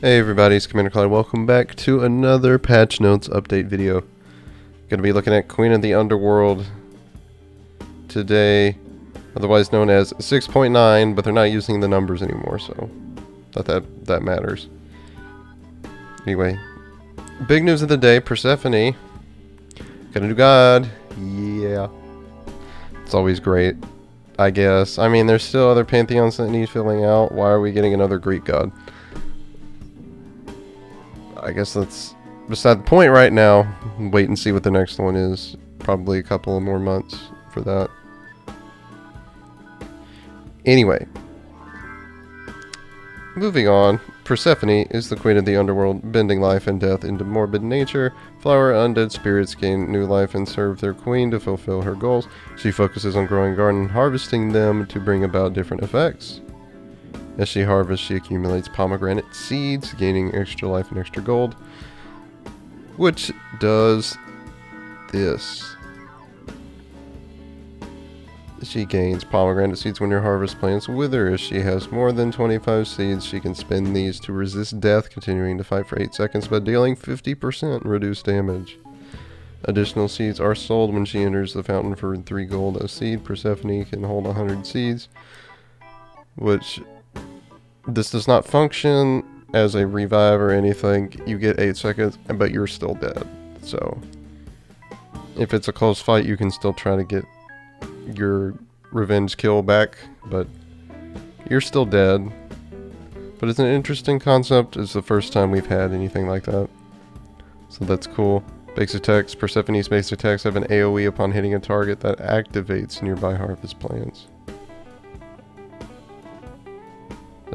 Hey everybody, it's Commander Clyde. Welcome back to another Patch Notes update video. Going to be looking at Queen of the Underworld today, otherwise known as 6.9, but they're not using the numbers anymore, so not that matters. Anyway, big news of the day, Persephone got a new god. Yeah. It's always great, I guess. I mean, there's still other pantheons that need filling out. Why are we getting another Greek god? I guess that's beside the point right now. Wait and see what the next one is. Probably a couple of more months for that. Anyway. Moving on. Persephone is the queen of the underworld, bending life and death into morbid nature. Flower undead spirits gain new life and serve their queen to fulfill her goals. She focuses on growing garden and harvesting them to bring about different effects. As she harvests, she accumulates pomegranate seeds, gaining extra life and extra gold, which does this. She gains pomegranate seeds when your harvest plants wither. If she has more than 25 seeds, she can spend these to resist death, continuing to fight for 8 seconds, but dealing 50% reduced damage. Additional seeds are sold when she enters the fountain for 3 gold a seed. Persephone can hold 100 seeds, which... this does not function as a revive or anything. You get 8 seconds, but you're still dead. So, if it's a close fight, you can still try to get your revenge kill back, but you're still dead. But it's an interesting concept. It's the first time we've had anything like that. So that's cool. Base attacks. Persephone's base attacks have an AoE upon hitting a target that activates nearby harvest plants.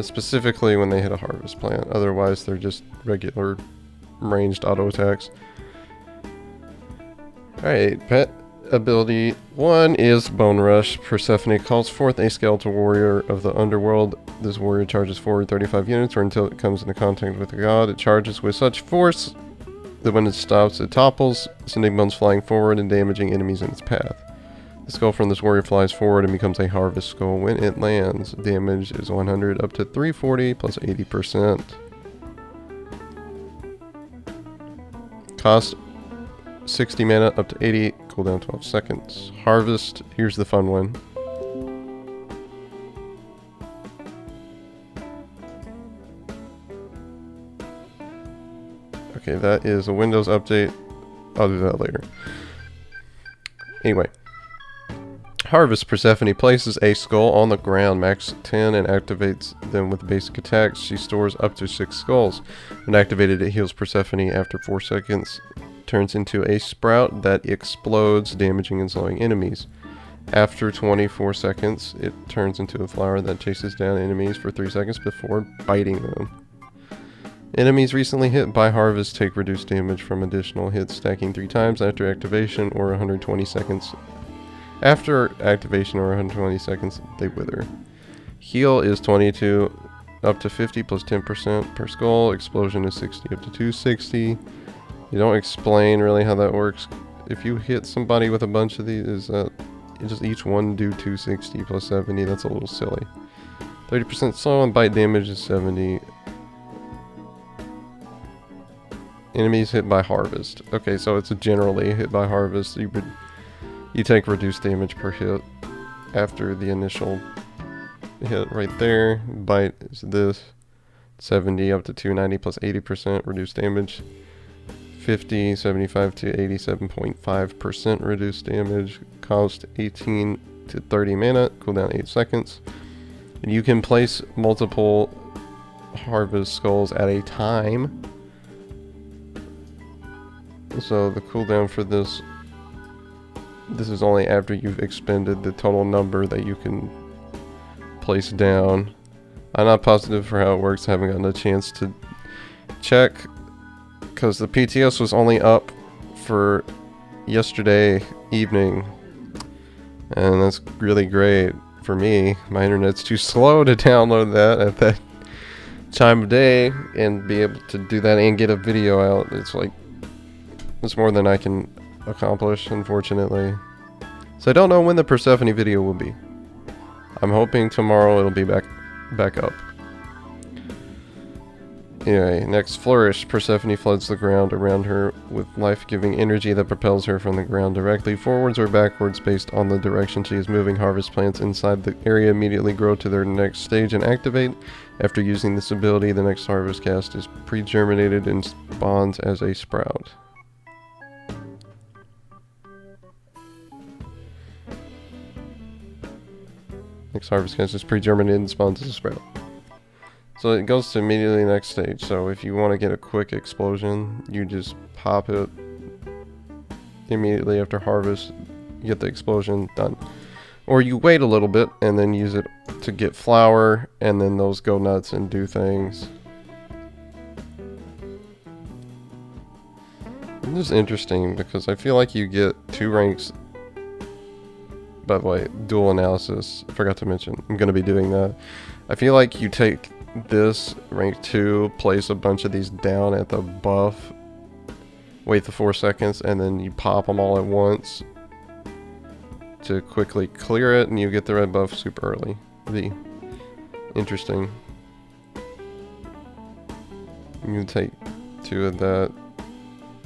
Specifically when they hit a harvest plant. Otherwise, they're just regular ranged auto attacks. Alright, pet ability 1 is Bone Rush. Persephone calls forth a skeletal warrior of the underworld. This warrior charges forward 35 units or until it comes into contact with a god. It charges with such force that when it stops, it topples, sending bones flying forward and damaging enemies in its path. The skull from this warrior flies forward and becomes a harvest skull when it lands. Damage is 100 up to 340 plus 80%. Cost 60 mana up to 80, cooldown 12 seconds. Harvest, here's the fun one. Okay, that is a Windows update. I'll do that later. Anyway. Harvest. Persephone places a skull on the ground, max 10, and activates them with basic attacks. She stores up to 6 skulls. When activated, it heals Persephone after 4 seconds, turns into a sprout that explodes, damaging and slowing enemies. After 24 seconds, it turns into a flower that chases down enemies for 3 seconds before biting them. Enemies recently hit by Harvest take reduced damage from additional hits, stacking 3 times after activation or 120 seconds. After activation or 120 seconds, they wither. Heal is 22 up to 50 plus 10% per skull. Explosion is 60 up to 260. You don't explain really how that works. If you hit somebody with a bunch of these, just each one do 260 plus 70. That's a little silly. 30% slow and bite damage is 70. Enemies hit by Harvest. Okay, so it's generally hit by Harvest. You take reduced damage per hit after the initial hit right there. Bite is this. 70 up to 290 plus 80% reduced damage. 50, 75 to 87.5% reduced damage. Cost 18 to 30 mana. Cooldown 8 seconds. And you can place multiple harvest skulls at a time. So the cooldown for this is only after you've expended the total number that you can place down. I'm not positive for how it works. I haven't gotten a chance to check because the PTS was only up for yesterday evening, and that's really great for me. My internet's too slow to download that at that time of day and be able to do that and get a video out. It's more than I can accomplish, unfortunately. So I don't know when the Persephone video will be. I'm hoping tomorrow it'll be back up. Anyway, next, Flourish. Persephone floods the ground around her with life-giving energy that propels her from the ground directly forwards or backwards based on the direction she is moving. Harvest plants inside the area immediately grow to their next stage and activate. After using this ability, the next harvest cast is pre-germinated and spawns as a sprout. Next harvest cast is pre-germinated and spawns as a sprout. So it goes to immediately next stage. So if you want to get a quick explosion, you just pop it immediately after harvest, you get the explosion, done. Or you wait a little bit and then use it to get flower, and then those go nuts and do things. This is interesting because I feel like you get 2 ranks. By the way, dual analysis, I forgot to mention, I'm going to be doing that. I feel like you take this rank 2, place a bunch of these down at the buff, wait the 4 seconds, and then you pop them all at once to quickly clear it, and you get the red buff super early. Interesting. You can take 2 of that,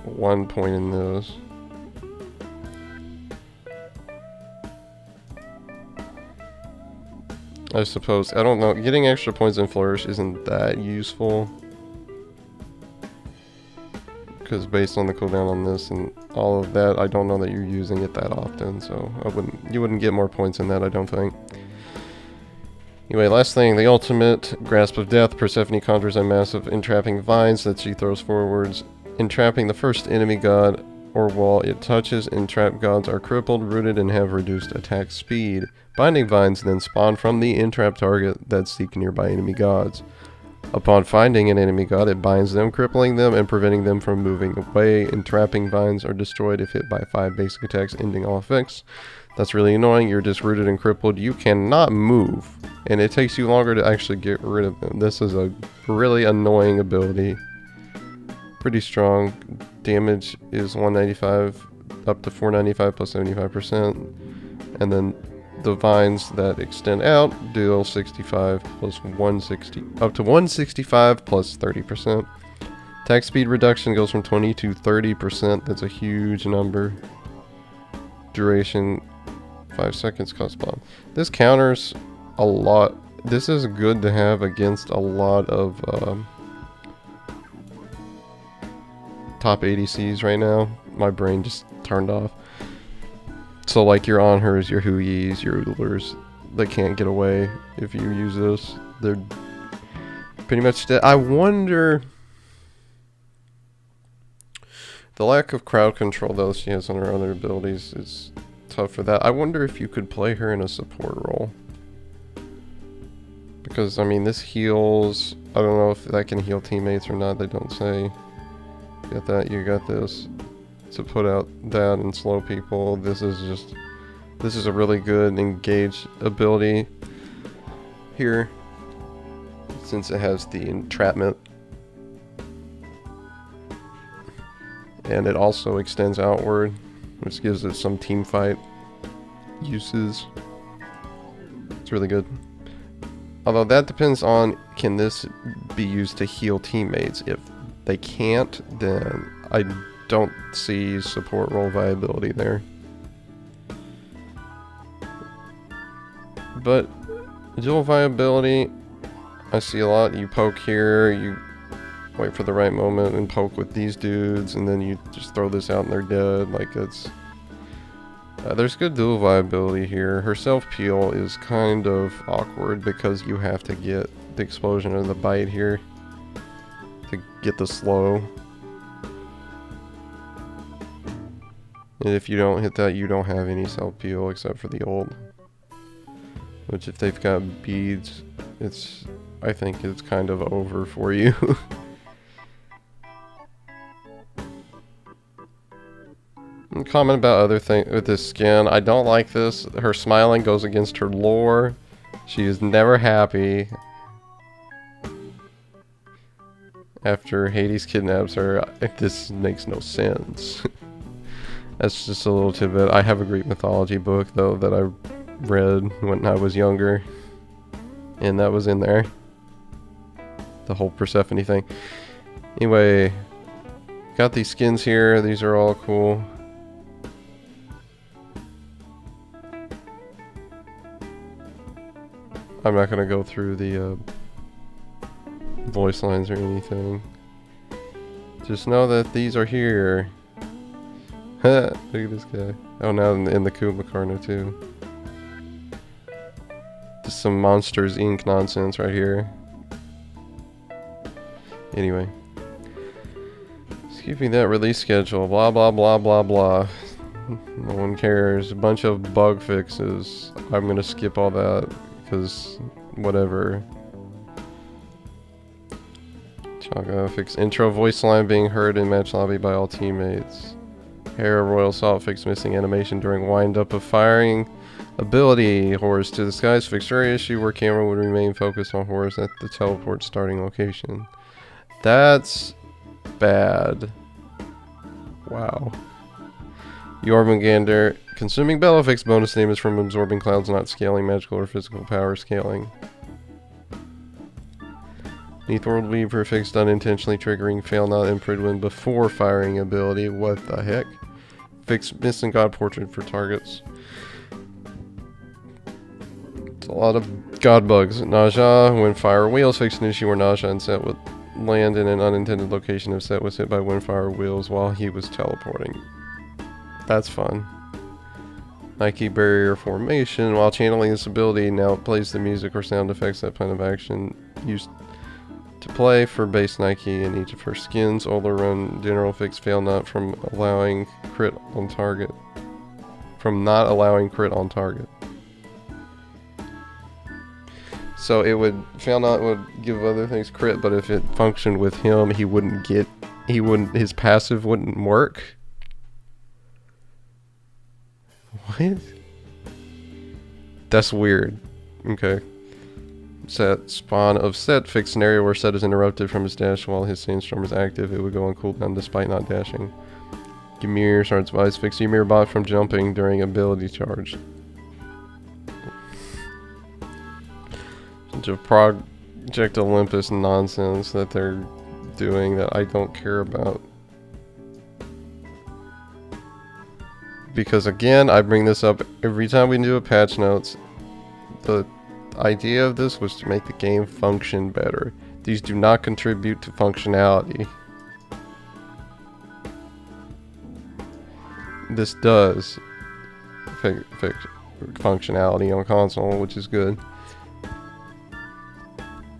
1 point in those. I suppose. I don't know. Getting extra points in Flourish isn't that useful. Because based on the cooldown on this and all of that, I don't know that you're using it that often. So you wouldn't get more points in that, I don't think. Anyway, last thing. The ultimate, Grasp of Death. Persephone conjures a massive entrapping vines that she throws forwards, entrapping the first enemy god or wall it touches. Entrapped gods are crippled, rooted, and have reduced attack speed. Binding vines then spawn from the entrapped target that seek nearby enemy gods. Upon finding an enemy god, it binds them, crippling them and preventing them from moving away. Entrapping vines are destroyed if hit by 5 basic attacks, ending all effects. That's really annoying. You're just rooted and crippled. You cannot move, and it takes you longer to actually get rid of them. This is a really annoying ability. Pretty strong. Damage is 195 up to 495 plus 75%, and then the vines that extend out deal 65 plus 160 up to 165 plus 30%. Attack speed reduction goes from 20 to 30%. That's a huge number. Duration 5 seconds, cost bomb. This counters a lot. This is good to have against a lot of top ADCs right now. My brain just turned off. So like your Anhurs, your Huyis, your Udlers, they can't get away if you use this. They're pretty much dead. I wonder... The lack of crowd control though she has on her other abilities is tough for that. I wonder if you could play her in a support role. Because, I mean, this heals... I don't know if that can heal teammates or not, they don't say. You got that, you got this. To put out that and slow people. This is a really good engage ability here, since it has the entrapment, and it also extends outward, which gives it some team fight uses. It's really good. Although that depends on, can this be used to heal teammates? If they can't, then I don't see support role viability there. But dual viability, I see a lot. You poke here, you wait for the right moment and poke with these dudes, and then you just throw this out and they're dead. Like, it's there's good dual viability here. Her self peel is kind of awkward because you have to get the explosion or the bite here to get the slow. And if you don't hit that, you don't have any self-peel except for the ult. Which, if they've got beads, I think it's kind of over for you. Comment about other things with this skin. I don't like this. Her smiling goes against her lore. She is never happy. After Hades kidnaps her, this makes no sense. That's just a little tidbit. I have a Greek mythology book, though, that I read when I was younger. And that was in there. the whole Persephone thing. Anyway, got these skins here. These are all cool. I'm not gonna go through the voice lines or anything. Just know that these are here. Look at this guy. Oh, now in the Kumakarna too. Just some Monsters Inc. nonsense right here. Anyway. Skipping that release schedule. Blah blah blah blah blah. No one cares. A bunch of bug fixes. I'm gonna skip all that because whatever. Chaga fix intro voice line being heard in match lobby by all teammates. Hera Royal Salt fix missing animation during wind up of firing ability. Horus to the skies fix jury issue where camera would remain focused on Horus at the teleport starting location. That's bad. Wow. Jormungandr consuming bellow fix bonus name is from absorbing clouds, not scaling magical or physical power scaling. Neathworld Weaver fixed unintentionally triggering fail not imprinted when before firing ability. What the heck? Fix missing god portrait for targets. It's a lot of god bugs. Naja when fire wheels fixed an issue where Naja and Set would land in an unintended location if Set was hit by windfire wheels while he was teleporting. That's fun. Nike barrier formation. While channeling this ability, now it plays the music or sound effects that plan of action used to play for base Nike in each of her skins. Older run general fix fail not from allowing crit on target. From not allowing crit on target. So it would fail not would give other things crit, but if it functioned with him, his passive wouldn't work. What? That's weird. Okay. Set spawn of Set fixed scenario where Set is interrupted from his dash while his sandstorm is active. It would go on cooldown despite not dashing. Ymir starts advice fix Ymir bot from jumping during ability charge. Bunch of Project Olympus nonsense that they're doing that I don't care about. Because again, I bring this up every time we do a patch notes. The idea of this was to make the game function better. These do not contribute to functionality. This does fix functionality on console, which is good.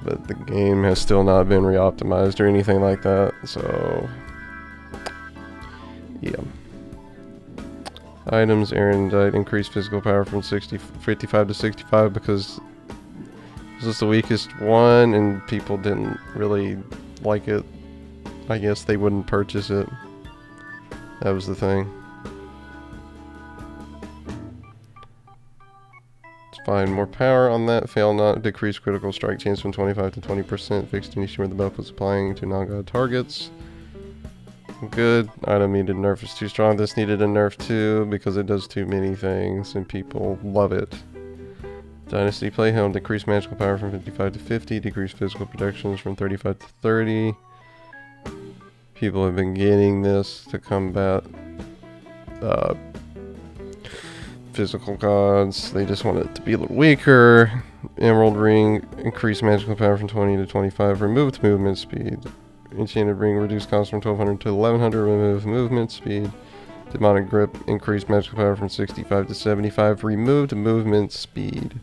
But the game has still not been re-optimized or anything like that, so yeah. Items, Erendite, increased physical power from 55 to 65 because this is the weakest one and people didn't really like it. I guess they wouldn't purchase it. That was the thing. It's fine. More power on that. Fail not. Decrease critical strike chance from 25 to 20%. Fixed an issue where the buff was applying to non-god targets. Good. Item needed nerf is too strong. This needed a nerf too because it does too many things and people love it. Dynasty Playhelm. Decrease magical power from 55 to 50. Decrease physical protections from 35 to 30. People have been getting this to combat physical gods. They just want it to be a little weaker. Emerald Ring. Increase magical power from 20 to 25. Removed movement speed. Enchanted Ring, reduce cost from 1200 to 1100, remove movement speed. Demonic Grip, increased magical power from 65 to 75, removed movement speed.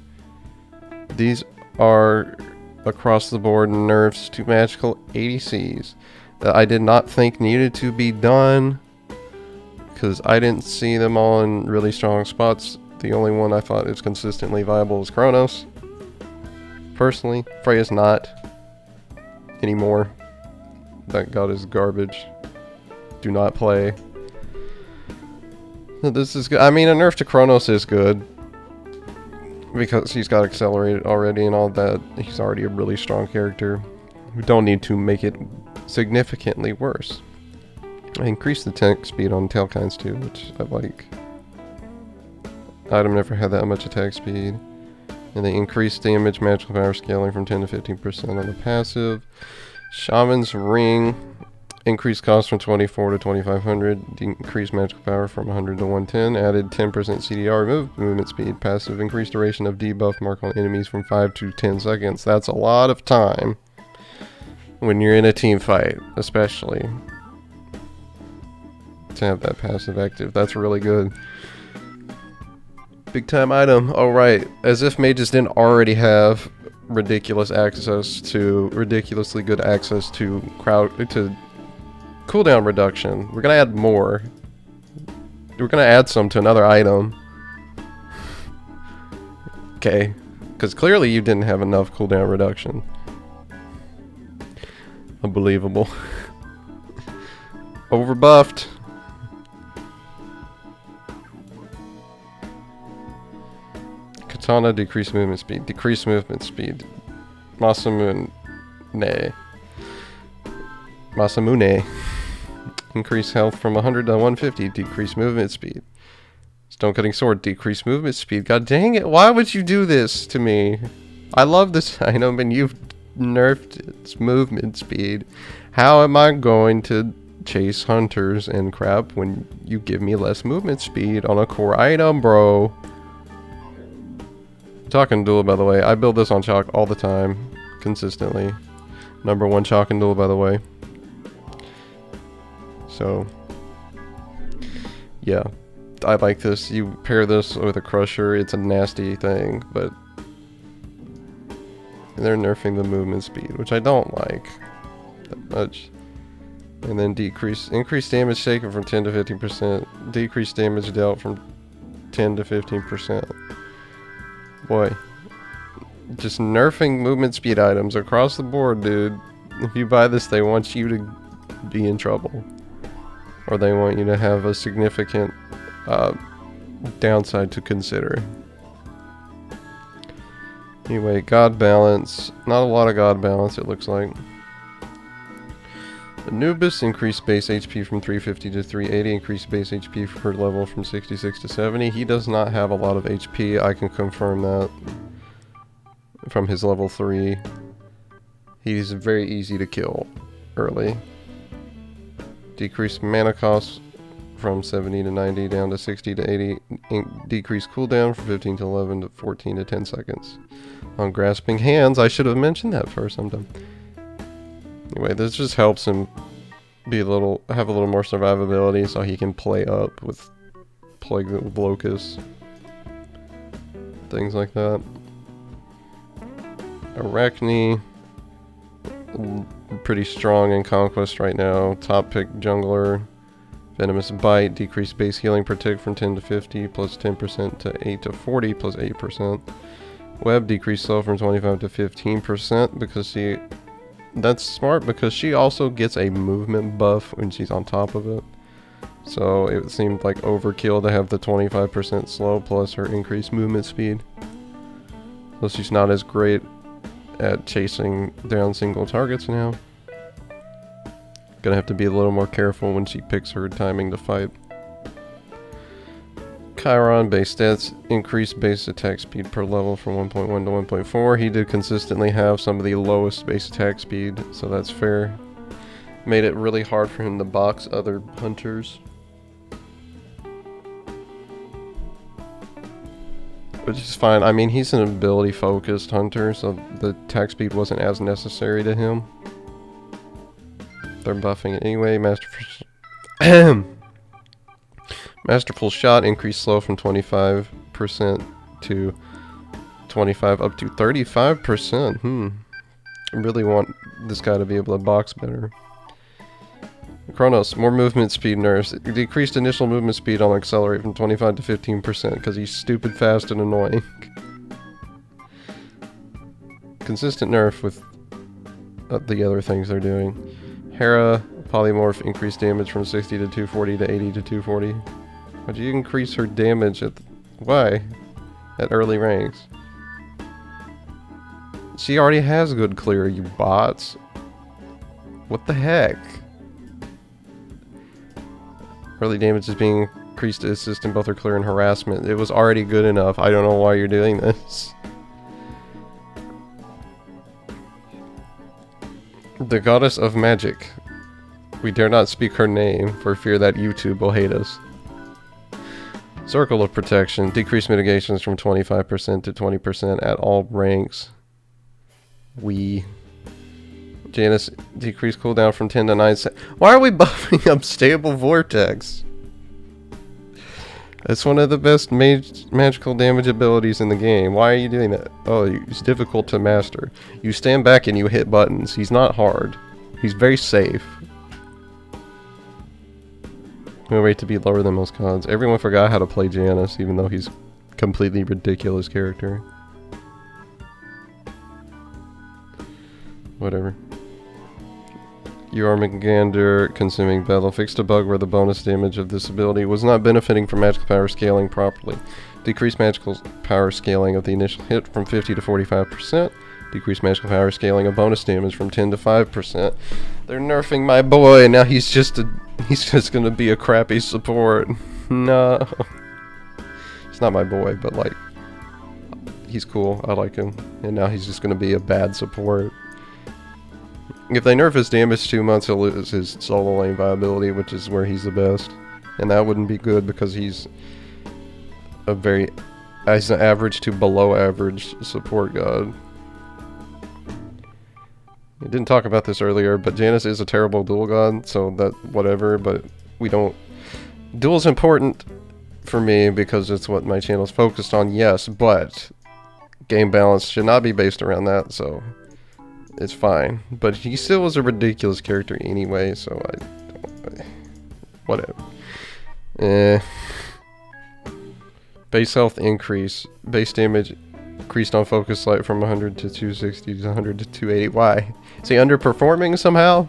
These are across the board nerfs to magical ADCs that I did not think needed to be done because I didn't see them all in really strong spots. The only one I thought is consistently viable is Kronos. Personally, Freya's not anymore. That god is garbage. Do not play. This is good. I mean, a nerf to Kronos is good. Because he's got accelerated already and all that. He's already a really strong character. We don't need to make it significantly worse. I increased the attack speed on Tailkinds too, which I like. Item never had that much attack speed. And they increase damage, magical power scaling from 10 to 15% on the passive. Shaman's Ring. Increased cost from 24 to 2500. Increased magical power from 100 to 110. Added 10% CDR. Removed movement speed. Passive. Increased duration of debuff mark on enemies from 5 to 10 seconds. That's a lot of time. When you're in a team fight, especially. To have that passive active. That's really good. Big time item. Oh right. As if mages didn't already have ridiculously good access to cooldown reduction. We're gonna add more. We're gonna add some to another item. Okay. Because clearly you didn't have enough cooldown reduction. Unbelievable. Overbuffed. Katana, decreased movement speed. Decreased movement speed. Masamune. Masamune. Increase health from 100 to 150. Decreased movement speed. Stone cutting sword. Decreased movement speed. God dang it. Why would you do this to me? I love this item and you've nerfed its movement speed. How am I going to chase hunters and crap when you give me less movement speed on a core item, bro? Chalk and Duel, by the way. I build this on Chalk all the time. Consistently. #1 Chalk and Duel, by the way. So, yeah. I like this. You pair this with a Crusher, it's a nasty thing, but they're nerfing the movement speed, which I don't like that much. And then increase damage taken from 10 to 15%. Decrease damage dealt from 10 to 15%. Boy, just nerfing movement speed items across the board, dude. If you buy this, they want you to be in trouble. Or they want you to have a significant downside to consider. Anyway, God balance. Not a lot of God balance, it looks like. Anubis increased base HP from 350 to 380. Increased base HP per level from 66 to 70. He does not have a lot of HP. I can confirm that from his level 3. He's very easy to kill early. Decreased mana cost from 70 to 90 down to 60 to 80. Decreased cooldown from 15 to 11 to 14 to 10 seconds. On grasping hands, I should have mentioned that first sometime. Anyway, this just helps him have a little more survivability so he can play up with Plague with Locust. Things like that. Arachne, pretty strong in Conquest right now. Top pick jungler. Venomous Bite, decreased base healing per tick from 10 to 50, plus 10% to 8 to 40, plus 8%. Web, decreased slow from 25 to 15% because that's smart because she also gets a movement buff when she's on top of it. So it seemed like overkill to have the 25% slow plus her increased movement speed. So she's not as great at chasing down single targets now. Gonna have to be a little more careful when she picks her timing to fight. Chiron base stats, increased base attack speed per level from 1.1 to 1.4. He did consistently have some of the lowest base attack speed, so that's fair. Made it really hard for him to box other hunters. Which is fine. I mean, he's an ability focused hunter, so the attack speed wasn't as necessary to him. They're buffing it anyway. Masterful Shot, increased slow from 25% to 25 up to 35%. I really want this guy to be able to box better. Chronos, more movement speed nerfs. Decreased initial movement speed on Accelerate from 25 to 15% because he's stupid fast and annoying. Consistent nerf with the other things they're doing. Hera, Polymorph, increased damage from 60 to 240 to 80 to 240. Why'd you increase her damage why? At early ranks. She already has good clear, you bots. What the heck? Early damage is being increased to assist in both her clear and harassment. It was already good enough. I don't know why you're doing this. The goddess of magic. We dare not speak her name for fear that YouTube will hate us. Circle of protection. Decrease mitigations from 25% to 20% at all ranks. Janice, decrease cooldown from 10 to 9 seconds. Why are we buffing up stable vortex? It's one of the best magical damage abilities in the game. Why are you doing that? Oh, it's difficult to master. You stand back and you hit buttons. He's not hard. He's very safe. No rate to be lower than most gods. Everyone forgot how to play Janus, even though he's a completely ridiculous character. Whatever. Jormungandr, consuming battle, fixed a bug where the bonus damage of this ability was not benefiting from magical power scaling properly. Decreased magical power scaling of the initial hit from 50 to 45%. Decreased magical power scaling of bonus damage from 10 to 5%. They're nerfing my boy, now he's just gonna be a crappy support. No. He's not my boy, but like, he's cool, I like him. And now he's just gonna be a bad support. If they nerf his damage 2 months, he'll lose his solo lane viability, which is where he's the best. And that wouldn't be good because he's an average to below average support god. I didn't talk about this earlier, but Janus is a terrible duel god, so that whatever, but we don't... Duel's important for me because it's what my channel's focused on, yes, but game balance should not be based around that, so it's fine. But he still was a ridiculous character anyway, so whatever. Base health increase. Base damage increased on focus light from 100 to 260 to 100 to 280. Why? Is he underperforming somehow?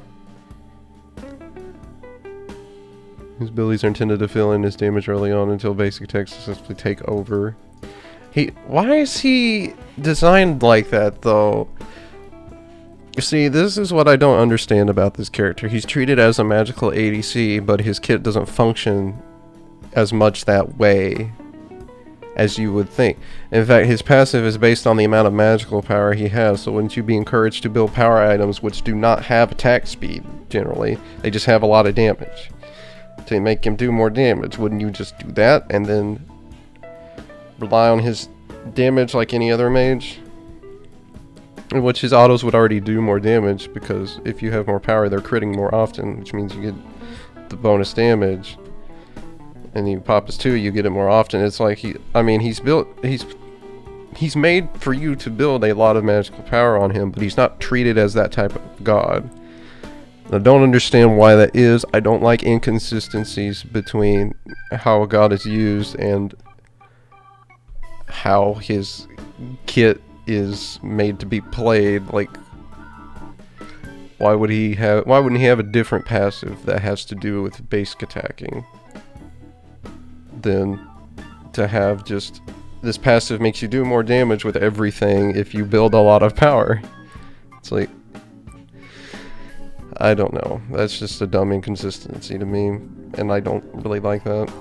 His abilities are intended to fill in his damage early on until basic attacks successfully take over. Why is he designed like that though? You see, this is what I don't understand about this character. He's treated as a magical ADC, but his kit doesn't function as much that way as you would think. In fact, his passive is based on the amount of magical power he has, so wouldn't you be encouraged to build power items which do not have attack speed, generally? They just have a lot of damage. To make him do more damage, wouldn't you just do that and then rely on his damage like any other mage? In which his autos would already do more damage, because if you have more power, they're critting more often, which means you get the bonus damage. And you pop his 2, you get it more often. It's like he's made for you to build a lot of magical power on him, but he's not treated as that type of god. I don't understand why that is. I don't like inconsistencies between how a god is used and how his kit is made to be played. Like, why wouldn't he have a different passive that has to do with basic attacking than to have just this passive makes you do more damage with everything if you build a lot of power? It's like, I don't know. That's just a dumb inconsistency to me, and I don't really like that.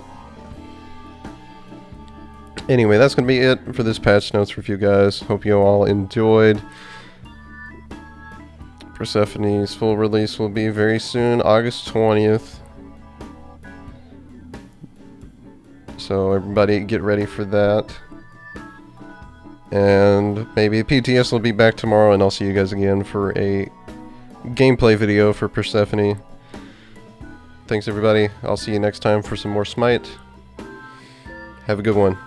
Anyway, that's going to be it for this patch notes review, guys. Hope you all enjoyed. Persephone's full release will be very soon, August 20th. So everybody get ready for that. And maybe PTS will be back tomorrow, and I'll see you guys again for a gameplay video for Persephone. Thanks everybody. I'll see you next time for some more Smite. Have a good one.